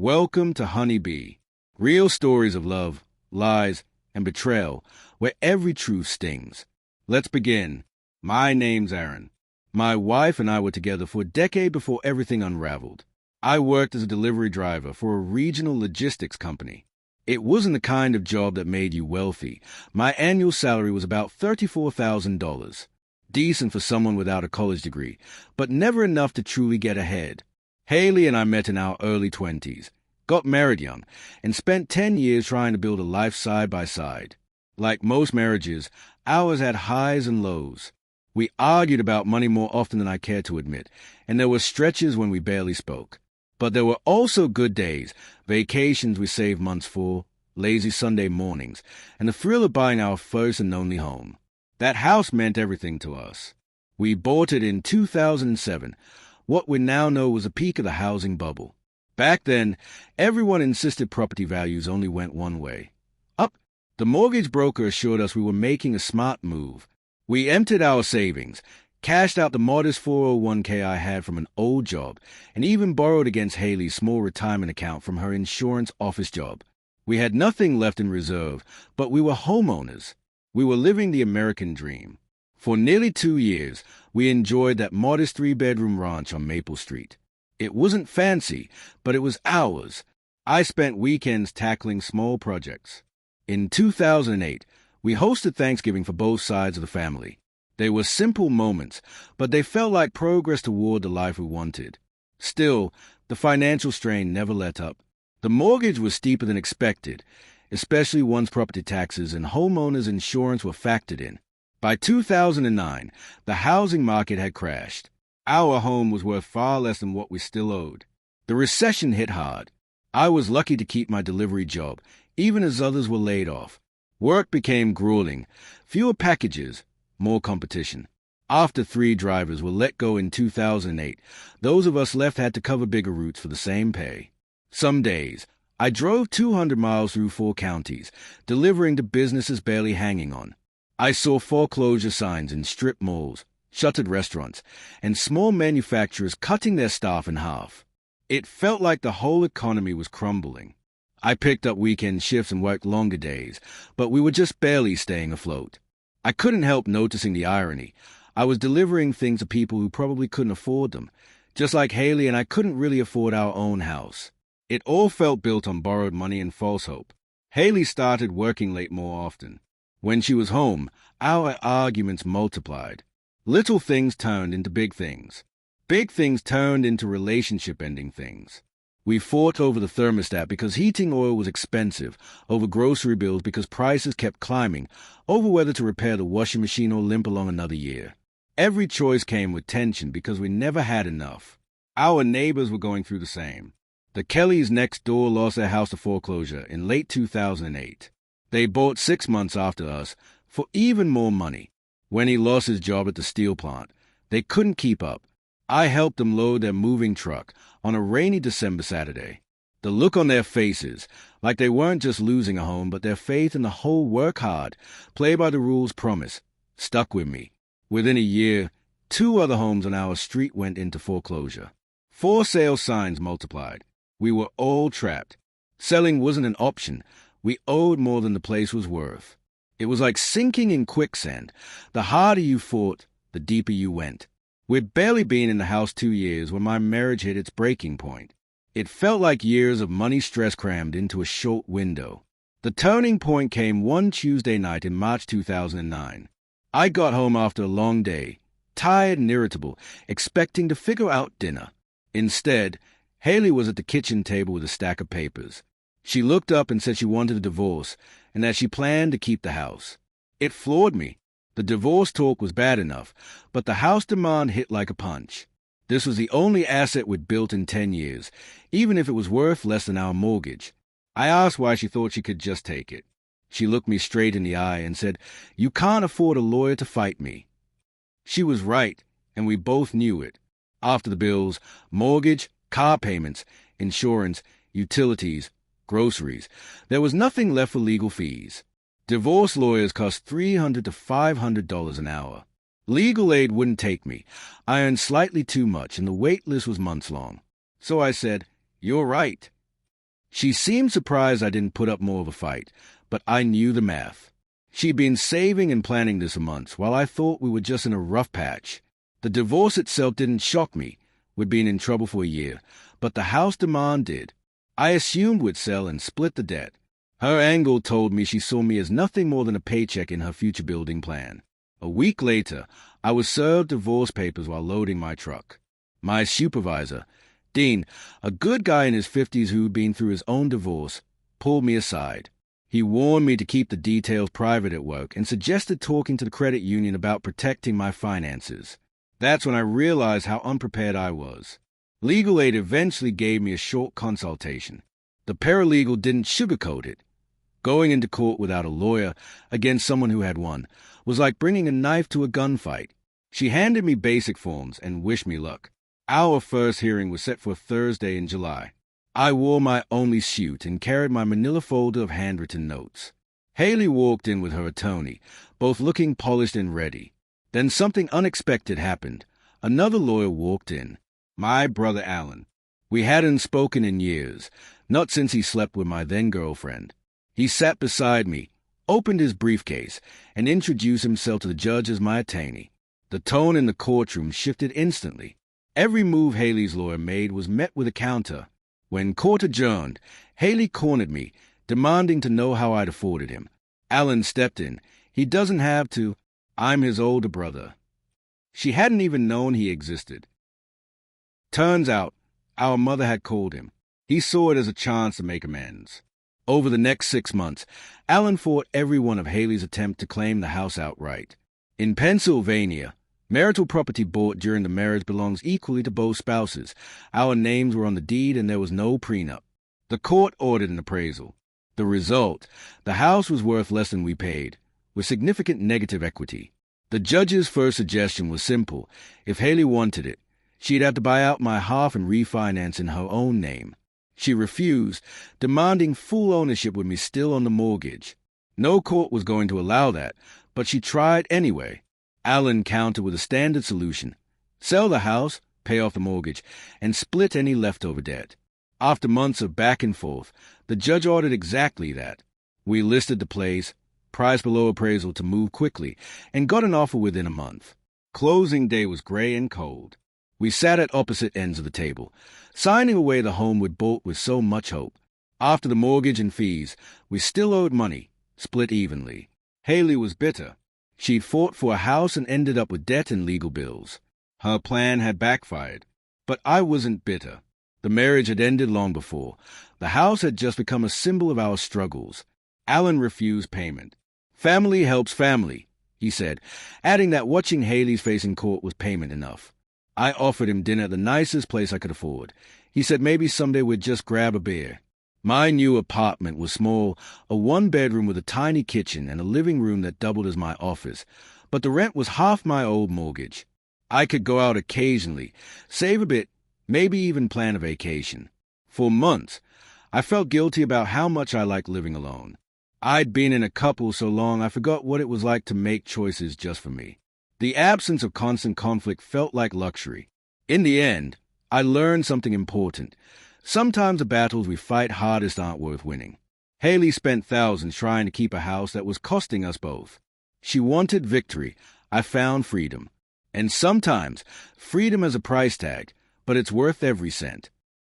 Welcome to Honeybee, real stories of love, lies, and betrayal, where every truth stings. Let's begin. My name's Aaron. My wife and I were together for a decade before everything unraveled. I worked as a delivery driver for a regional logistics company. It wasn't the kind of job that made you wealthy. My annual salary was about $34,000. Decent for someone without a college degree, but never enough to truly get ahead. Haley and I met in our early 20s, got married young, and spent 10 years trying to build a life side by side. Like most marriages, ours had highs and lows. We argued about money more often than I care to admit, and there were stretches when we barely spoke. But there were also good days, vacations we saved months for, lazy Sunday mornings, and the thrill of buying our first and only home. That house meant everything to us. We bought it in 2007, what we now know was a peak of the housing bubble. Back then, everyone insisted property values only went one way, up. The mortgage broker assured us we were making a smart move. We emptied our savings, cashed out the modest 401k I had from an old job, and even borrowed against Haley's small retirement account from her insurance office job. We had nothing left in reserve, but we were homeowners. We were living the American dream. For nearly 2 years, we enjoyed that modest 3-bedroom ranch on Maple Street. It wasn't fancy, but it was ours. I spent weekends tackling small projects. In 2008, we hosted Thanksgiving for both sides of the family. They were simple moments, but they felt like progress toward the life we wanted. Still, the financial strain never let up. The mortgage was steeper than expected, especially once property taxes and homeowners insurance were factored in. By 2009, the housing market had crashed. Our home was worth far less than what we still owed. The recession hit hard. I was lucky to keep my delivery job, even as others were laid off. Work became grueling. Fewer packages, more competition. After 3 drivers were let go in 2008, those of us left had to cover bigger routes for the same pay. Some days, I drove 200 miles through 4 counties, delivering to businesses barely hanging on. I saw foreclosure signs in strip malls, shuttered restaurants, and small manufacturers cutting their staff in half. It felt like the whole economy was crumbling. I picked up weekend shifts and worked longer days, but we were just barely staying afloat. I couldn't help noticing the irony. I was delivering things to people who probably couldn't afford them, just like Haley and I couldn't really afford our own house. It all felt built on borrowed money and false hope. Haley started working late more often. When she was home, our arguments multiplied. Little things turned into big things. Big things turned into relationship-ending things. We fought over the thermostat because heating oil was expensive, over grocery bills because prices kept climbing, over whether to repair the washing machine or limp along another year. Every choice came with tension because we never had enough. Our neighbors were going through the same. The Kellys next door lost their house to foreclosure in late 2008. They bought 6 months after us for even more money. When he lost his job at the steel plant, they couldn't keep up. I helped them load their moving truck on a rainy December Saturday. The look on their faces, like they weren't just losing a home, but their faith in the whole work hard, play by the rules promise, stuck with me. Within a year, 2 other homes on our street went into foreclosure. 4 sale signs multiplied. We were all trapped. Selling wasn't an option. We owed more than the place was worth. It was like sinking in quicksand. The harder you fought, the deeper you went. We'd barely been in the house 2 years when my marriage hit its breaking point. It felt like years of money stress crammed into a short window. The turning point came one Tuesday night in March 2009. I got home after a long day, tired and irritable, expecting to figure out dinner. Instead, Haley was at the kitchen table with a stack of papers. She looked up and said she wanted a divorce and that she planned to keep the house. It floored me. The divorce talk was bad enough, but the house demand hit like a punch. This was the only asset we'd built in 10 years, even if it was worth less than our mortgage. I asked why she thought she could just take it. She looked me straight in the eye and said, "You can't afford a lawyer to fight me." She was right, and we both knew it. After the bills, mortgage, car payments, insurance, utilities, groceries, there was nothing left for legal fees. Divorce lawyers cost $300 to $500 an hour. Legal aid wouldn't take me. I earned slightly too much, and the wait list was months long. So I said, "You're right." She seemed surprised I didn't put up more of a fight, but I knew the math. She'd been saving and planning this for months, while I thought we were just in a rough patch. The divorce itself didn't shock me. We'd been in trouble for a year, but the house demand did. I assumed we'd sell and split the debt. Her angle told me she saw me as nothing more than a paycheck in her future building plan. A week later, I was served divorce papers while loading my truck. My supervisor, Dean, a good guy in his 50s who'd been through his own divorce, pulled me aside. He warned me to keep the details private at work and suggested talking to the credit union about protecting my finances. That's when I realized how unprepared I was. Legal aid eventually gave me a short consultation. The paralegal didn't sugarcoat it. Going into court without a lawyer against someone who had one was like bringing a knife to a gunfight. She handed me basic forms and wished me luck. Our first hearing was set for Thursday in July. I wore my only suit and carried my manila folder of handwritten notes. Haley walked in with her attorney, both looking polished and ready. Then something unexpected happened. Another lawyer walked in. My brother Alan. We hadn't spoken in years, not since he slept with my then-girlfriend. He sat beside me, opened his briefcase, and introduced himself to the judge as my attorney. The tone in the courtroom shifted instantly. Every move Haley's lawyer made was met with a counter. When court adjourned, Haley cornered me, demanding to know how I'd afforded him. Alan stepped in. He doesn't have to. I'm his older brother. She hadn't even known he existed. Turns out, our mother had called him. He saw it as a chance to make amends. Over the next 6 months, Alan fought every one of Haley's attempts to claim the house outright. In Pennsylvania, marital property bought during the marriage belongs equally to both spouses. Our names were on the deed and there was no prenup. The court ordered an appraisal. The result, the house was worth less than we paid, with significant negative equity. The judge's first suggestion was simple. If Haley wanted it, she'd have to buy out my half and refinance in her own name. She refused, demanding full ownership with me still on the mortgage. No court was going to allow that, but she tried anyway. Alan countered with a standard solution. Sell the house, pay off the mortgage, and split any leftover debt. After months of back and forth, the judge ordered exactly that. We listed the place, priced below appraisal to move quickly, and got an offer within a month. Closing day was gray and cold. We sat at opposite ends of the table, signing away the home we'd bought with so much hope. After the mortgage and fees, we still owed money, split evenly. Haley was bitter. She'd fought for a house and ended up with debt and legal bills. Her plan had backfired. But I wasn't bitter. The marriage had ended long before. The house had just become a symbol of our struggles. Alan refused payment. Family helps family, he said, adding that watching Haley's face in court was payment enough. I offered him dinner at the nicest place I could afford. He said maybe someday we'd just grab a beer. My new apartment was small, a one-bedroom with a tiny kitchen and a living room that doubled as my office, but the rent was half my old mortgage. I could go out occasionally, save a bit, maybe even plan a vacation. For months, I felt guilty about how much I liked living alone. I'd been in a couple so long I forgot what it was like to make choices just for me. The absence of constant conflict felt like luxury. In the end, I learned something important. Sometimes the battles we fight hardest aren't worth winning. Haley spent thousands trying to keep a house that was costing us both. She wanted victory. I found freedom. And sometimes, freedom has a price tag, but it's worth every cent.